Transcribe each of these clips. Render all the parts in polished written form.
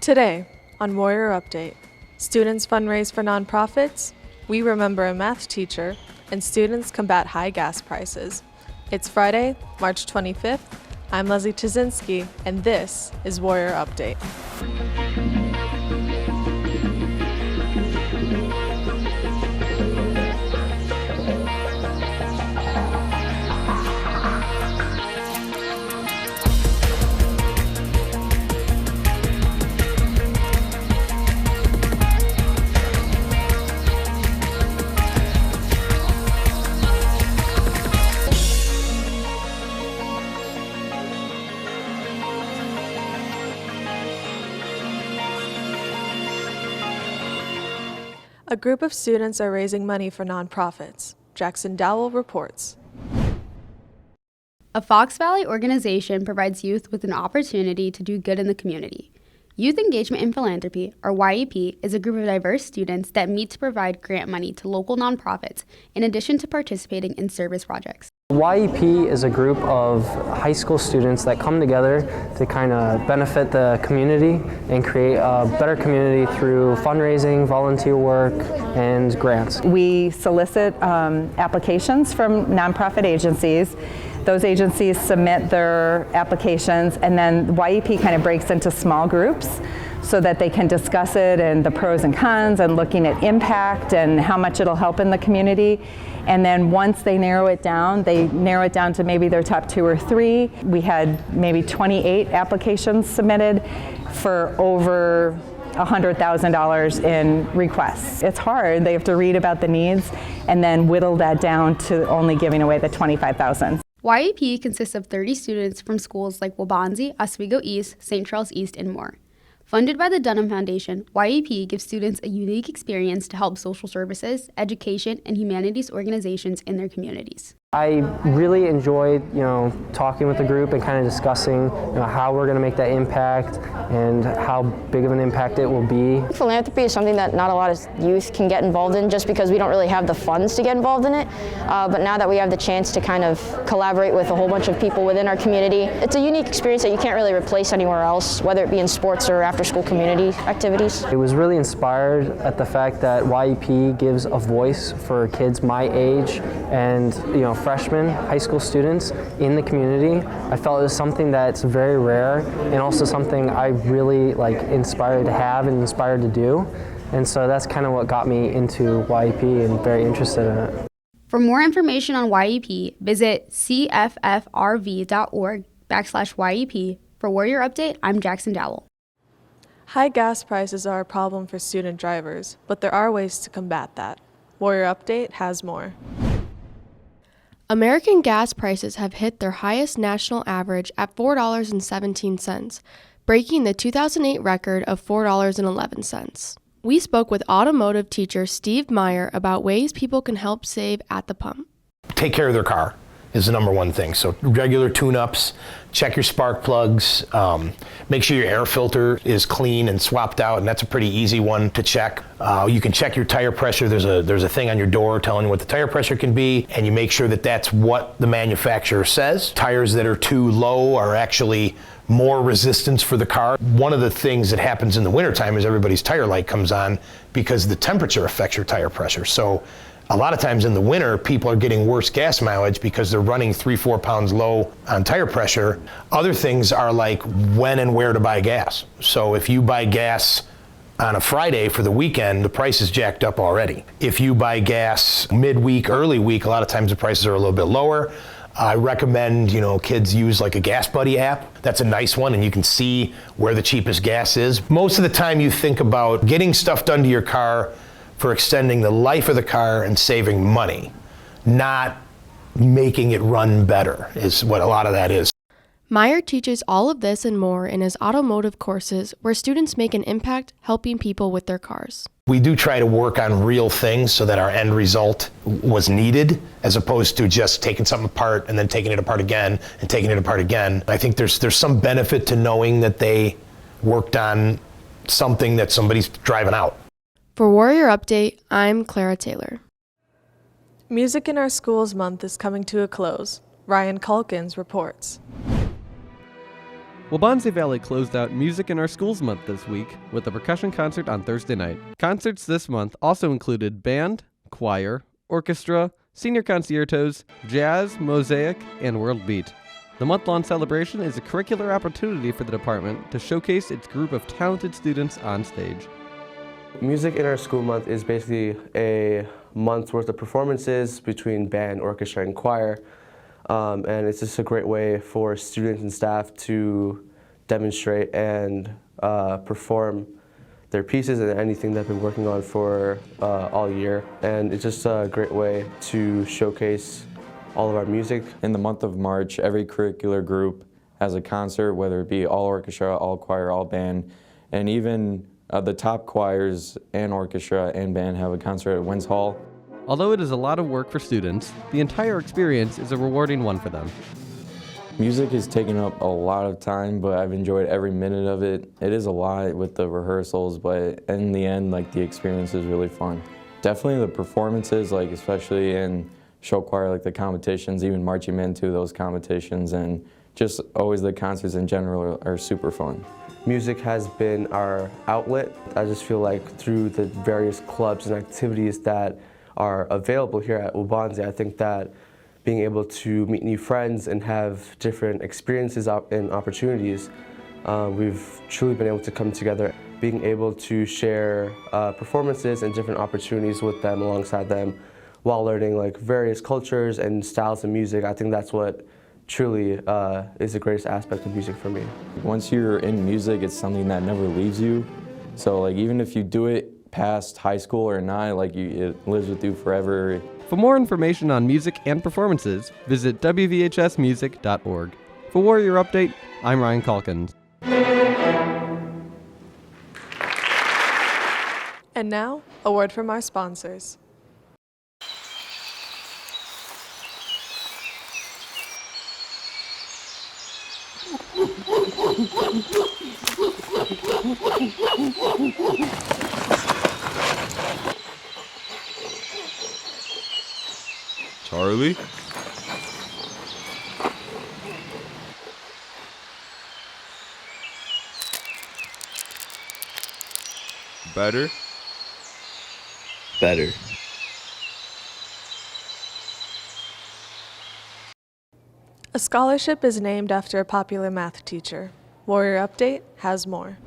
Today, on Warrior Update, students fundraise for nonprofits, we remember a math teacher, and students combat high gas prices. It's Friday, March 25th. I'm Leslie Trzynski, and this is Warrior Update. A group of students are raising money for nonprofits. Jackson Dowell reports. A Fox Valley organization provides youth with an opportunity to do good in the community. Youth Engagement and Philanthropy, or YEP, is a group of diverse students that meet to provide grant money to local nonprofits in addition to participating in service projects. YEP is a group of high school students that come together to kind of benefit the community and create a better community through fundraising, volunteer work, and grants. We solicit applications from nonprofit agencies. Those agencies submit their applications, and then YEP kind of breaks into small groups so that they can discuss it and the pros and cons and looking at impact and how much it'll help in the community. And then once they narrow it down to maybe their top 2 or 3. We had maybe 28 applications submitted for over $100,000 in requests. It's hard. They have to read about the needs and then whittle that down to only giving away the $25,000. YEP consists of 30 students from schools like Waubonsie, Oswego East, St. Charles East, and more. Funded by the Dunham Foundation, YEP gives students a unique experience to help social services, education, and humanities organizations in their communities. I really enjoyed, talking with the group and kind of discussing, how we're going to make that impact and how big of an impact it will be. Philanthropy is something that not a lot of youth can get involved in just because we don't really have the funds to get involved in it. But now that we have the chance to kind of collaborate with a whole bunch of people within our community, it's a unique experience that you can't really replace anywhere else, whether it be in sports or after-school community activities. I was really inspired at the fact that YEP gives a voice for kids my age and, freshmen, high school students in the community. I felt it was something that's very rare and also something I really inspired to have and inspired to do. And so that's kind of what got me into YEP and very interested in it. For more information on YEP, visit cffrv.org/YEP. For Warrior Update, I'm Jackson Dowell. High gas prices are a problem for student drivers, but there are ways to combat that. Warrior Update has more. American gas prices have hit their highest national average at $4.17, breaking the 2008 record of $4.11. We spoke with automotive teacher Steve Meyer about ways people can help save at the pump. Take care of their car is the number one thing. So regular tune-ups, check your spark plugs, make sure your air filter is clean and swapped out, and that's a pretty easy one to check. You can check your tire pressure. There's a thing on your door telling you what the tire pressure can be, and you make sure that that's what the manufacturer says. Tires that are too low are actually more resistance for the car. One of the things that happens in the wintertime is everybody's tire light comes on because the temperature affects your tire pressure. So a lot of times in the winter, people are getting worse gas mileage because they're running 3-4 pounds low on tire pressure. Other things are like when and where to buy gas. So if you buy gas on a Friday for the weekend, the price is jacked up already. If you buy gas midweek, early week, a lot of times the prices are a little bit lower. I recommend, kids use like a Gas Buddy app. That's a nice one, and you can see where the cheapest gas is. Most of the time you think about getting stuff done to your car for extending the life of the car and saving money, not making it run better, is what a lot of that is. Meyer teaches all of this and more in his automotive courses, where students make an impact helping people with their cars. We do try to work on real things so that our end result was needed, as opposed to just taking something apart and then taking it apart again and taking it apart again. I think there's some benefit to knowing that they worked on something that somebody's driving out. For Warrior Update, I'm Clara Taylor. Music in Our Schools month is coming to a close. Ryan Calkins reports. Waubonsie Valley closed out Music in Our Schools Month this week with a percussion concert on Thursday night. Concerts this month also included band, choir, orchestra, senior concertos, jazz, mosaic, and world beat. The month-long celebration is a curricular opportunity for the department to showcase its group of talented students on stage. Music in Our School Month is basically a month's worth of performances between band, orchestra, and choir. And it's just a great way for students and staff to demonstrate and perform their pieces and anything they've been working on for all year. And it's just a great way to showcase all of our music. In the month of March, every curricular group has a concert, whether it be all orchestra, all choir, all band, and even the top choirs and orchestra and band have a concert at Wins Hall. Although it is a lot of work for students, the entire experience is a rewarding one for them. Music has taken up a lot of time, but I've enjoyed every minute of it. It is a lot with the rehearsals, but in the end, the experience is really fun. Definitely the performances, especially in show choir, the competitions, even marching men to those competitions, and just always the concerts in general are super fun. Music has been our outlet. I just feel like through the various clubs and activities that are available here at Waubonsie, I think that being able to meet new friends and have different experiences and opportunities, we've truly been able to come together. Being able to share performances and different opportunities with them, alongside them, while learning various cultures and styles of music, I think that's what truly is the greatest aspect of music for me. Once you're in music, it's something that never leaves you. So even if you do it past high school or not, it lives with you forever. For more information on music and performances, visit wvhsmusic.org. For Warrior Update, I'm Ryan Calkins. And now, a word from our sponsors. Charlie? Better? Better. A scholarship is named after a popular math teacher. Warrior Update has more.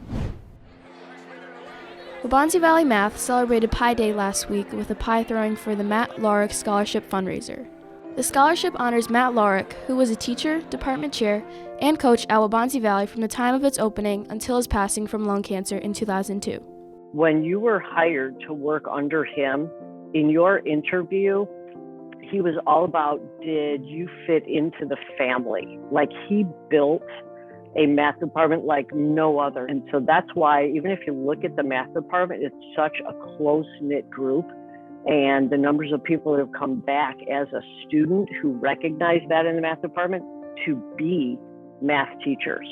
Waubonsie Valley Math celebrated Pi Day last week with a pie throwing for the Matt Lawrick Scholarship fundraiser. The scholarship honors Matt Lawrick, who was a teacher, department chair, and coach at Waubonsie Valley from the time of its opening until his passing from lung cancer in 2002. When you were hired to work under him, in your interview, he was all about, did you fit into the family? He built a math department like no other. And so that's why, even if you look at the math department, it's such a close-knit group. And the numbers of people that have come back as a student who recognize that in the math department to be math teachers,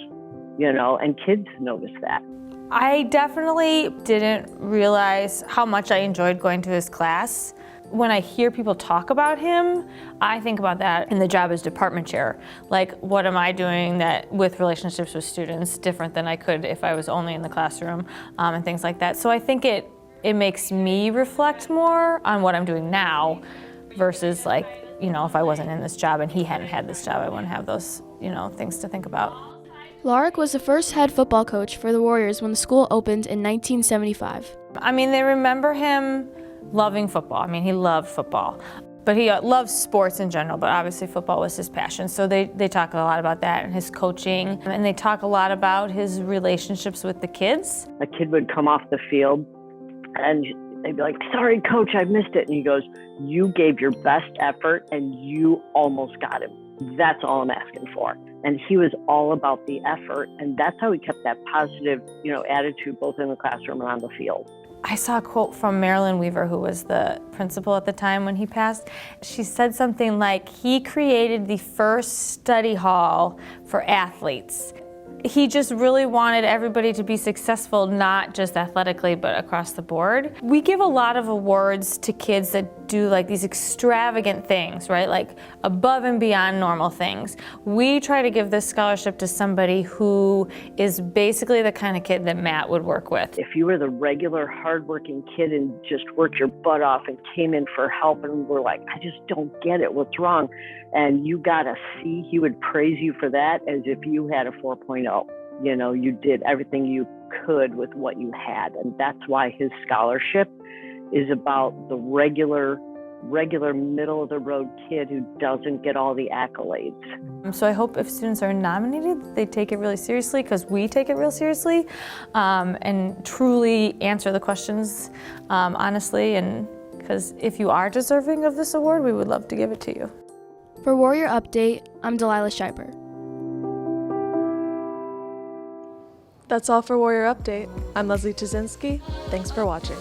and kids notice that. I definitely didn't realize how much I enjoyed going to his class. When I hear people talk about him, I think about that in the job as department chair. What am I doing that with relationships with students different than I could if I was only in the classroom, and things like that. So I think it makes me reflect more on what I'm doing now versus if I wasn't in this job and he hadn't had this job, I wouldn't have those, things to think about. Lawrick was the first head football coach for the Warriors when the school opened in 1975. They remember him loving football. He loved football, but he loves sports in general, but obviously football was his passion. So they talk a lot about that and his coaching, and they talk a lot about his relationships with the kids. A kid would come off the field and they'd be like, sorry, coach, I missed it. And he goes, you gave your best effort and you almost got him. That's all I'm asking for. And he was all about the effort. And that's how he kept that positive, attitude both in the classroom and on the field. I saw a quote from Marilyn Weaver, who was the principal at the time when he passed. She said something like, he created the first study hall for athletes. He just really wanted everybody to be successful, not just athletically, but across the board. We give a lot of awards to kids that do like these extravagant things, right? Like above and beyond normal things. We try to give this scholarship to somebody who is basically the kind of kid that Matt would work with. If you were the regular hardworking kid and just worked your butt off and came in for help and were like, I just don't get it, what's wrong? And you got a C, he would praise you for that as if you had a 4.0. You know, you did everything you could with what you had. And that's why his scholarship is about the regular middle of the road kid who doesn't get all the accolades. So I hope if students are nominated, they take it really seriously, because we take it real seriously, and truly answer the questions honestly. And because if you are deserving of this award, we would love to give it to you. For Warrior Update, I'm Delilah Scheiber. That's all for Warrior Update. I'm Leslie Tuzinski. Thanks for watching.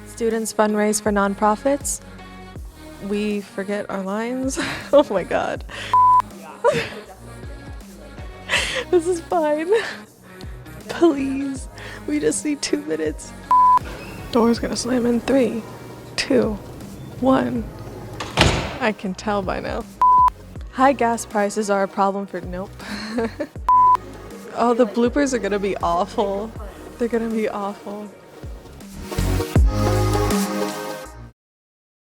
Students fundraise for nonprofits. We forget our lines. Oh my god. This is fine. Please. We just need 2 minutes. Door's gonna slam in 3, 2, 1. I can tell by now. High gas prices are a problem for nope. Oh, the bloopers are gonna be awful. They're gonna be awful.